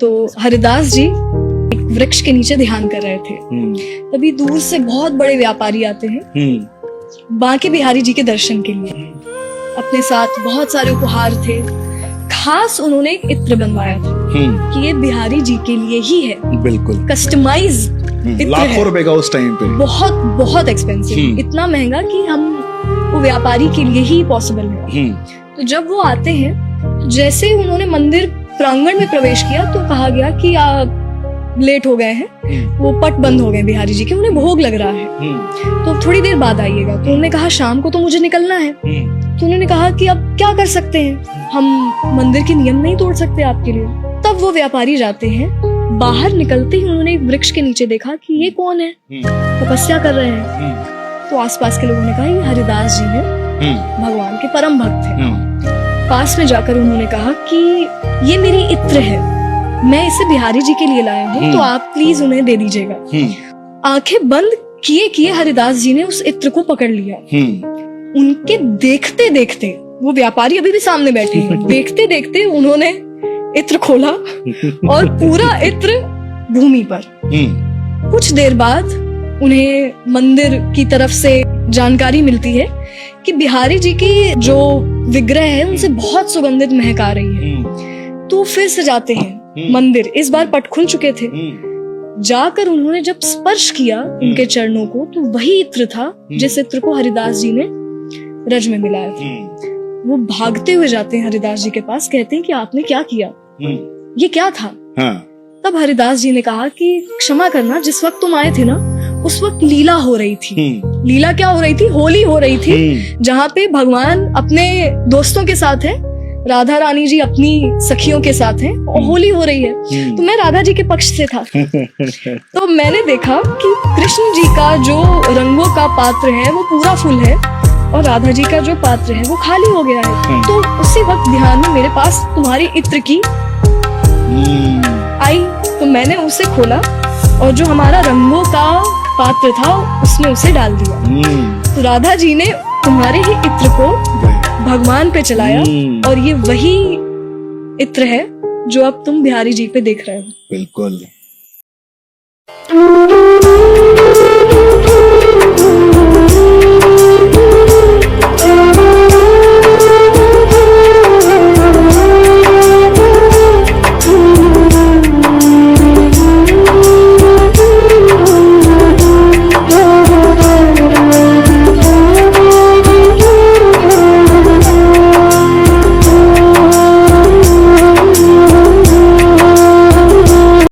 तो हरिदास जी एक वृक्ष के नीचे ध्यान कर रहे थे। तभी दूर से बहुत बड़े व्यापारी आते हैं बांके बिहारी जी के दर्शन के लिए। अपने साथ बहुत सारे उपहार थे। खास उन्होंने एक इत्र बनवाया था कि ये बिहारी जी के लिए ही है। बिल्कुल कस्टमाइज लाखों रुपए का उस टाइम पे, बहुत बहुत एक्सपेंसिव, इतना महंगा कि हम वो व्यापारी के लिए ही पॉसिबल है। तो जब वो आते हैं, जैसे ही उन्होंने मंदिर प्रांगण में प्रवेश किया तो कहा गया कि आप लेट हो गए हैं, वो पट बंद हो गए बिहारी जी के, उन्हें भोग लग रहा है, तो थोड़ी देर बाद आइएगा। तो उन्होंने कहा शाम को तो मुझे निकलना है। तो उन्होंने कहा कि अब क्या कर सकते हैं, हम मंदिर के नियम नहीं तोड़ सकते आपके लिए। तब वो व्यापारी जाते हैं। बाहर निकलते ही उन्होंने एक वृक्ष के नीचे देखा कि ये कौन है, तपस्या कर रहे हैं। तो आसपास के लोगों ने कहा ये हरिदास जी हैं, भगवान के परम भक्त हैं। पास में जाकर उन्होंने कहा कि ये मेरी इत्र है, मैं इसे बिहारी जी के लिए लाया हूँ, तो आप प्लीज उन्हें दे दीजिएगा। आंखें बंद किए किए हरिदास जी ने उस इत्र को पकड़ लिया। उनके देखते देखते, वो व्यापारी अभी भी सामने बैठे हैं, देखते देखते उन्होंने इत्र खोला और पूरा इत्र भूमि पर। कुछ देर बाद उन्हें मंदिर की तरफ से जानकारी मिलती है कि बिहारी जी की जो विग्रह है उनसे बहुत सुगंधित महक आ रही है। तो फिर से जाते हैं मंदिर। इस बार पट खुल चुके थे। जाकर उन्होंने जब स्पर्श किया उनके चरणों को, तो वही इत्र था जिस इत्र को हरिदास जी ने रज में मिलाया था। वो भागते हुए जाते हैं हरिदास जी के पास, कहते हैं कि आपने क्या किया, ये क्या था? तब हरिदास जी ने कहा कि क्षमा करना, जिस वक्त तुम आए थे ना, उस वक्त लीला हो रही थी। लीला क्या हो रही थी? होली हो रही थी, जहाँ पे भगवान अपने दोस्तों के साथ है, राधा रानी जी अपनी सखियों के साथ हैं, और होली हो रही है। तो मैं राधा जी के पक्ष से था। तो मैंने देखा कि कृष्ण जी का जो रंगों का पात्र है वो पूरा फुल है, और राधा जी का जो पात्र है वो खाली हो गया है। तो उसी वक्त ध्यान में मेरे पास तुम्हारी इत्र की आई, तो मैंने उसे खोला और जो हमारा रंगों का पात्र था उसमें उसे डाल दिया। तो राधा जी ने तुम्हारे ही इत्र को भगवान पे चलाया, और ये वही इत्र है जो अब तुम बिहारी जी पे देख रहे हो। बिल्कुल।